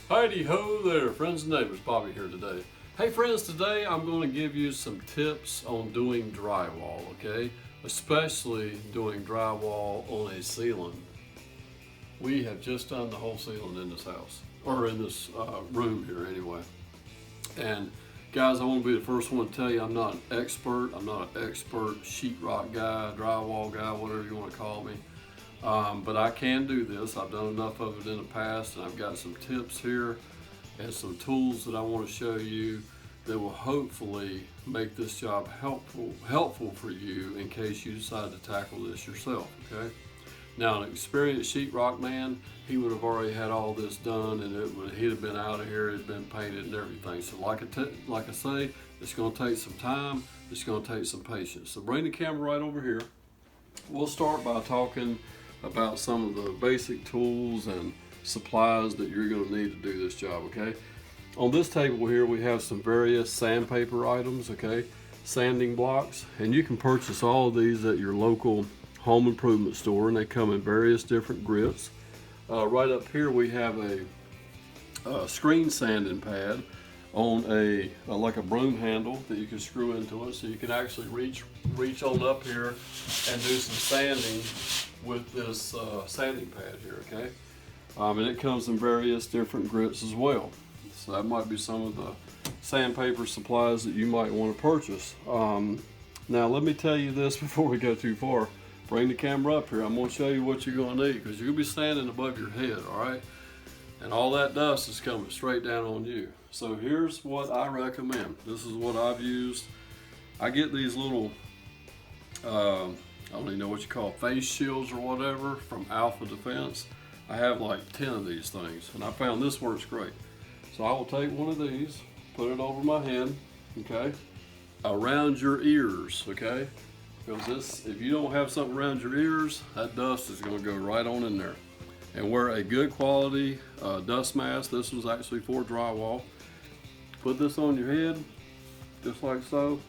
Heidi ho there, friends and neighbors. Bobby here today. Hey friends, today I'm going to give you some tips on doing drywall, okay? Especially doing drywall on a ceiling. We have just done the whole ceiling in this house, or in this room here anyway. And guys, I want to be the first one to tell you I'm not an expert. I'm not an expert sheetrock guy, drywall guy, whatever you want to call me. But I can do this. I've done enough of it in the past, and I've got some tips here and some tools that I want to show you that will hopefully make this job helpful for you in case you decide to tackle this yourself, okay? Now, an experienced sheetrock man, he would have already had all this done, and he'd have been out of here, it'd been painted and everything. So like I say, it's going to take some time, it's going to take some patience. So bring the camera right over here. We'll start by talking about some of the basic tools and supplies that you're going to need to do this job, okay? On this table here we have some various sandpaper items, okay? Sanding blocks, and you can purchase all of these at your local home improvement store, and they come in various different grits. Right up here we have a screen sanding pad on like a broom handle that you can screw into it, so you can actually reach on up here and do some sanding with this sanding pad here, okay? And it comes in various different grits as well. So that might be some of the sandpaper supplies that you might want to purchase. Now let me tell you this before we go too far. Bring the camera up here. I'm going to show you what you're going to need, because you're going to be standing above your head, all right? And all that dust is coming straight down on you. So here's what I recommend. This is what I've used. I get these little, I don't even know what you call it, face shields or whatever from Alpha Defense. I have like 10 of these things, and I found this works great. So I will take one of these, put it over my head, okay, around your ears, okay? Because if you don't have something around your ears, that dust is going to go right on in there. And wear a good quality dust mask. This was actually for drywall. Put this on your head, just like so.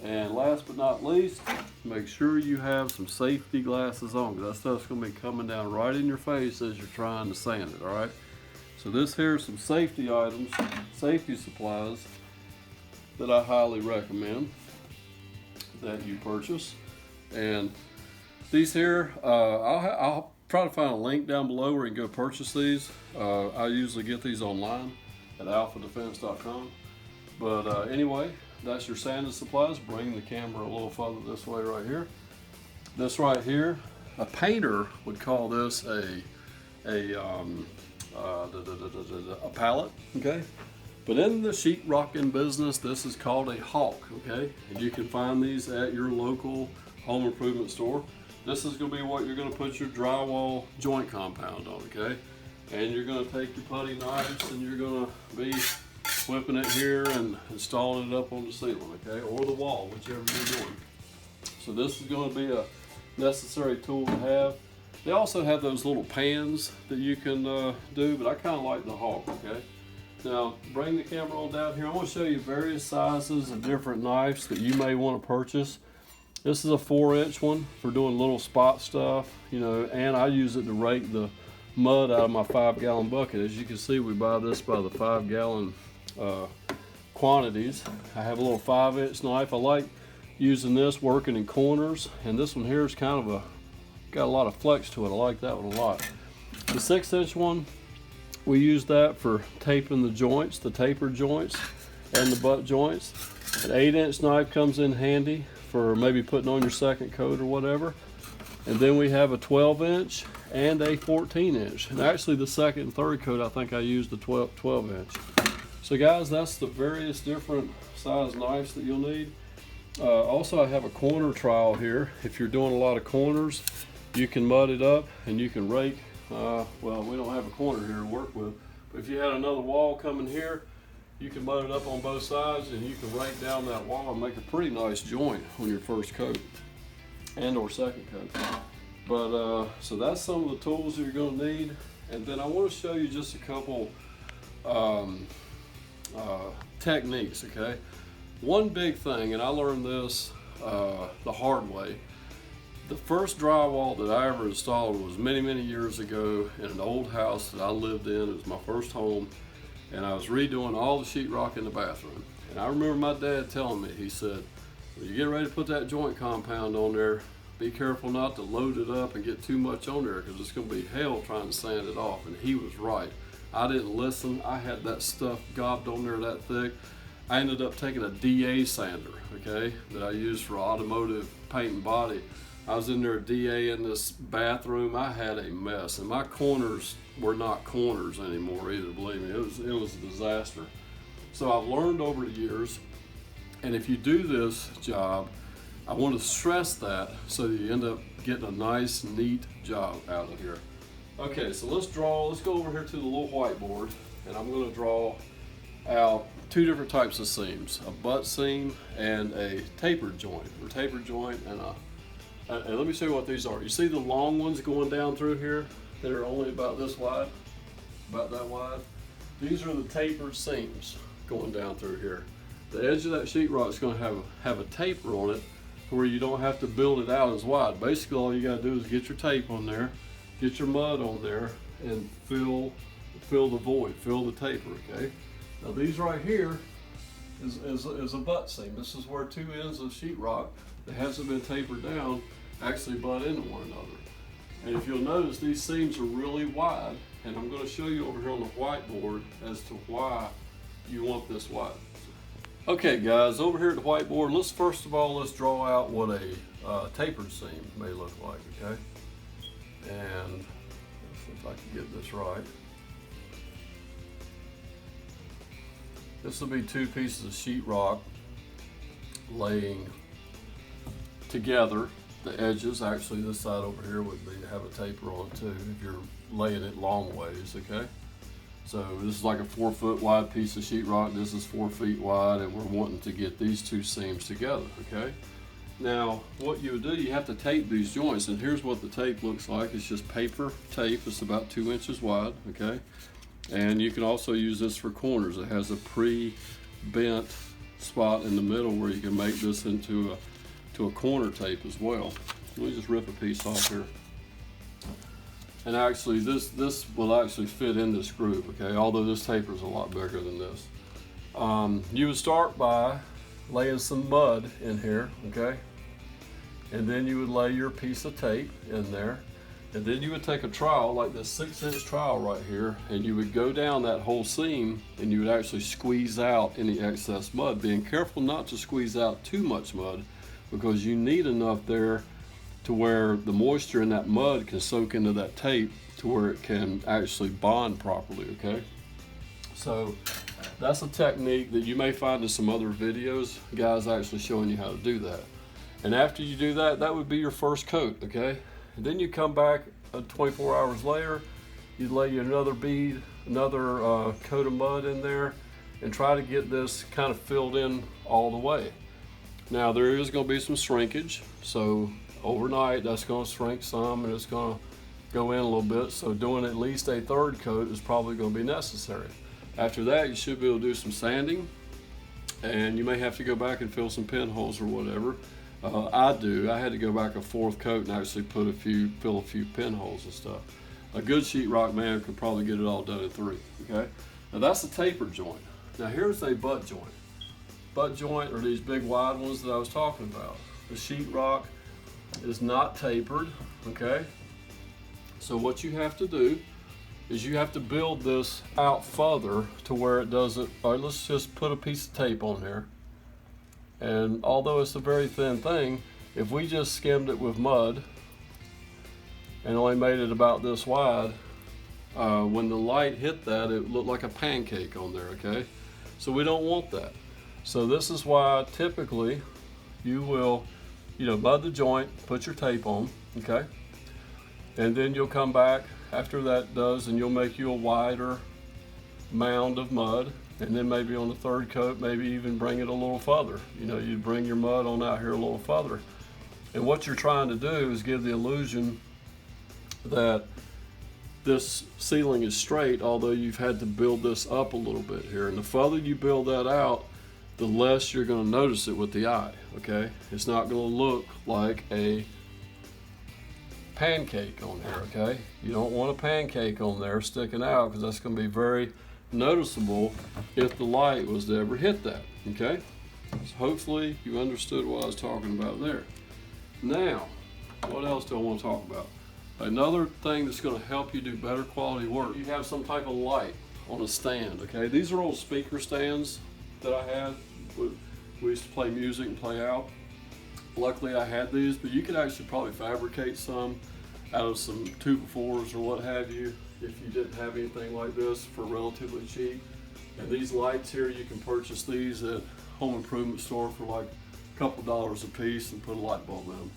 And last but not least, make sure you have some safety glasses on, because that stuff's going to be coming down right in your face as you're trying to sand it, all right? So this here is some safety items, safety supplies that I highly recommend that you purchase. And these here, I'll try to find a link down below where you can go purchase these. I usually get these online at alphadefense.com. But anyway, that's your sanding supplies. Bring the camera a little further this way right here. This right here, a painter would call this a pallet, okay? But in the sheetrocking business, this is called a hawk, okay? And you can find these at your local home improvement store. This is going to be what you're going to put your drywall joint compound on, okay? And you're going to take your putty knives and you're going to be whipping it here and installing it up on the ceiling, okay? Or the wall, whichever you're doing. So this is going to be a necessary tool to have. They also have those little pans that you can do, but I kind of like the hawk, okay? Now, bring the camera on down here. I want to show you various sizes of different knives that you may want to purchase. This is a 4-inch one for doing little spot stuff, you know, and I use it to rake the mud out of my 5-gallon bucket. As you can see, we buy this by the 5-gallon quantities. I have a little 5-inch knife. I like using this working in corners, and this one here is kind of got a lot of flex to it. I like that one a lot. The 6-inch one, we use that for taping the joints, the taper joints and the butt joints. An 8-inch knife comes in handy for maybe putting on your second coat or whatever. And then we have a 12-inch and a 14-inch. And actually the second and third coat, I think I used the 12-inch. So guys, that's the various different size knives that you'll need. Also, I have a corner trowel here. If you're doing a lot of corners, you can mud it up and you can rake. Well, we don't have a corner here to work with, but if you had another wall coming here, you can mud it up on both sides and you can rake down that wall and make a pretty nice joint on your first coat and or second coat. But so that's some of the tools you're going to need. And then I want to show you just a couple techniques, okay? One big thing, and I learned this the hard way, The first drywall that I ever installed was many years ago in an old house that I lived in. It was my first home, and I was redoing all the sheetrock in the bathroom. And I remember my dad telling me, he said, when you get ready to put that joint compound on there, be careful not to load it up and get too much on there, because it's going to be hell trying to sand it off. And he was right. I didn't listen. I had that stuff gobbed on there that thick. I ended up taking a DA sander, okay, that I used for automotive paint and body. I was in there DA in this bathroom. I had a mess, and my corners were not corners anymore either, believe me. It was a disaster. So I've learned over the years, and if you do this job, I want to stress that so that you end up getting a nice, neat job out of here. Okay, so let's go over here to the little whiteboard, and I'm going to draw out two different types of seams, a butt seam and a tapered joint, and let me show you what these are. You see the long ones going down through here that are only about this wide, about that wide? These are the tapered seams going down through here. The edge of that sheetrock is going to have a taper on it where you don't have to build it out as wide. Basically, all you got to do is get your tape on there, get your mud on there, and fill the void, fill the taper, okay? Now these right here is a butt seam. This is where two ends of sheetrock that hasn't been tapered down actually butt into one another. And if you'll notice, these seams are really wide, and I'm going to show you over here on the whiteboard as to why you want this wide. Okay guys, over here at the whiteboard, let's draw out what a tapered seam may look like, okay? And let's see if I can get this right. This will be two pieces of sheetrock laying together. The edges, actually this side over here would have a taper on it too if you're laying it long ways, okay? So this is like a 4 foot wide piece of sheetrock. This is 4 feet wide, and we're wanting to get these two seams together, okay? Now, what you would do, you have to tape these joints, and here's what the tape looks like. It's just paper tape. It's about 2 inches wide, okay? And you can also use this for corners. It has a pre-bent spot in the middle where you can make this into a corner tape as well. Let me just rip a piece off here. And actually, this will actually fit in this groove, okay? Although this taper is a lot bigger than this. You would start by laying some mud in here, okay? And then you would lay your piece of tape in there. And then you would take a trowel, like this 6-inch trowel right here, and you would go down that whole seam, and you would actually squeeze out any excess mud, being careful not to squeeze out too much mud, because you need enough there to where the moisture in that mud can soak into that tape to where it can actually bond properly, okay? So that's a technique that you may find in some other videos, guys actually showing you how to do that. And after you do that, that would be your first coat, okay? And then you come back 24 hours later, you lay another bead, another coat of mud in there, and try to get this kind of filled in all the way. Now there is going to be some shrinkage, so overnight that's going to shrink some and it's going to go in a little bit, so doing at least a third coat is probably going to be necessary. After that, you should be able to do some sanding, and you may have to go back and fill some pinholes or whatever. I had to go back a fourth coat and actually fill a few pinholes and stuff. A good sheetrock man could probably get it all done in 3, okay? Now that's a tapered joint. Now here's a butt joint. Butt joint are these big wide ones that I was talking about. The sheetrock is not tapered, okay? So what you have to do is you have to build this out further to where it doesn't. All right, let's just put a piece of tape on here. And although it's a very thin thing, if we just skimmed it with mud and only made it about this wide, when the light hit that, it looked like a pancake on there, okay? So we don't want that. So this is why typically you will, mud the joint, put your tape on, okay? And then you'll come back after that does, and you'll make you a wider mound of mud, and then maybe on the third coat, maybe even bring it a little further. You bring your mud on out here a little further. And what you're trying to do is give the illusion that this ceiling is straight, although you've had to build this up a little bit here. And the further you build that out, the less you're going to notice it with the eye, okay? It's not going to look like a pancake on here, okay? You don't want a pancake on there sticking out because that's going to be very noticeable if the light was to ever hit that, okay? So hopefully you understood what I was talking about there. Now, what else do I want to talk about? Another thing that's going to help you do better quality work, you have some type of light on a stand, okay? These are old speaker stands that I had. We used to play music and play out. Luckily I had these, but you could actually probably fabricate some out of some 2x4s or what have you if you didn't have anything like this for relatively cheap. And these lights here, you can purchase these at home improvement store for like a couple dollars a piece and put a light bulb in them.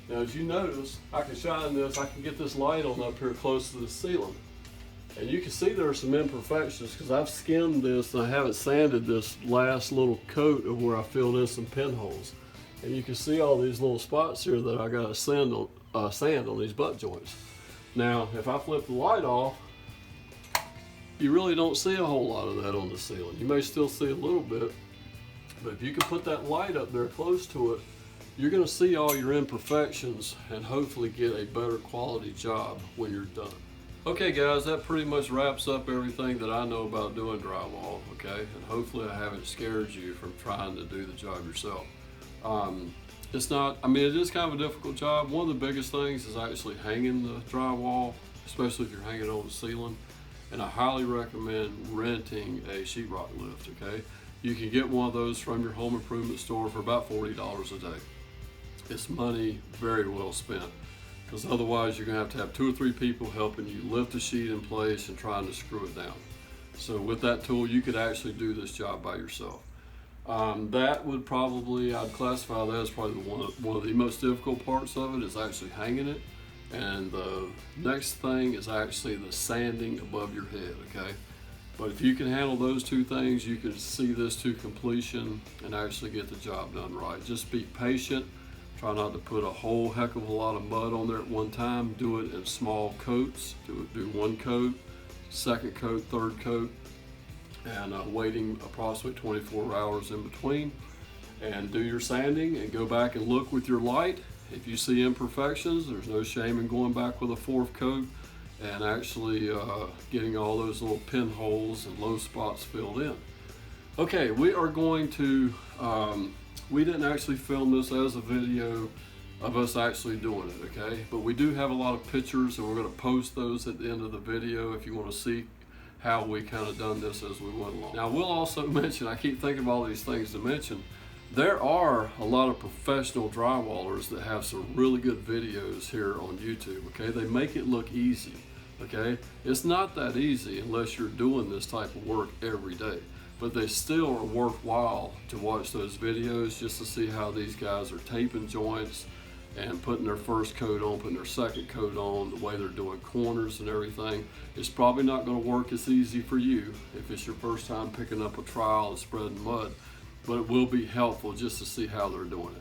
Now as you notice, I can shine this, I can get this light on up here close to the ceiling. And you can see there are some imperfections because I've skimmed this and I haven't sanded this last little coat of where I filled in some pinholes. And you can see all these little spots here that I got to sand on these butt joints. Now, if I flip the light off, you really don't see a whole lot of that on the ceiling. You may still see a little bit, but if you can put that light up there close to it, you're going to see all your imperfections and hopefully get a better quality job when you're done. Okay guys, that pretty much wraps up everything that I know about doing drywall, okay? And hopefully I haven't scared you from trying to do the job yourself. It's not, I mean, it is kind of a difficult job. One of the biggest things is actually hanging the drywall, especially if you're hanging on the ceiling. And I highly recommend renting a sheetrock lift, okay? You can get one of those from your home improvement store for about $40 a day. It's money very well spent, because otherwise you're gonna have to have 2 or 3 people helping you lift the sheet in place and trying to screw it down. So with that tool, you could actually do this job by yourself. That would probably, I'd classify that as probably one of the most difficult parts of it is actually hanging it. And the next thing is actually the sanding above your head, okay? But if you can handle those 2 things, you can see this to completion and actually get the job done right. Just be patient. Try not to put a whole heck of a lot of mud on there at one time. Do it in small coats. Do 1 coat, 2nd coat, 3rd coat, and waiting approximately 24 hours in between. And do your sanding and go back and look with your light. If you see imperfections, there's no shame in going back with a 4th coat and actually getting all those little pinholes and low spots filled in. Okay, we are going to, we didn't actually film this as a video of us actually doing it, okay? But we do have a lot of pictures and we're gonna post those at the end of the video if you wanna see how we kind of done this as we went along. Now, we'll also mention, I keep thinking of all these things to mention, there are a lot of professional drywallers that have some really good videos here on YouTube, okay? They make it look easy, okay? It's not that easy unless you're doing this type of work every day, but they still are worthwhile to watch those videos just to see how these guys are taping joints and putting their 1st coat on, putting their 2nd coat on, the way they're doing corners and everything. It's probably not gonna work as easy for you if it's your first time picking up a trowel and spreading mud, but it will be helpful just to see how they're doing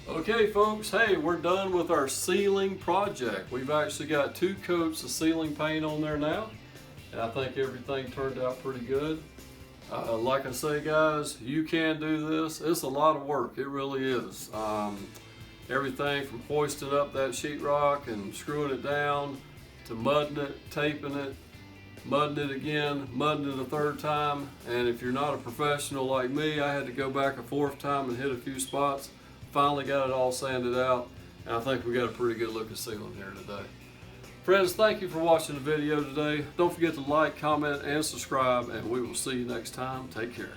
it. Okay folks, hey, we're done with our ceiling project. We've actually got 2 coats of ceiling paint on there now, and I think everything turned out pretty good. Like I say guys, you can do this. It's a lot of work, it really is. Everything from hoisting up that sheetrock and screwing it down, to mudding it, taping it, mudding it again, mudding it a 3rd time, and if you're not a professional like me, I had to go back a 4th time and hit a few spots. Finally got it all sanded out, and I think we got a pretty good looking ceiling here today. Friends, thank you for watching the video today. Don't forget to like, comment, and subscribe, and we will see you next time. Take care.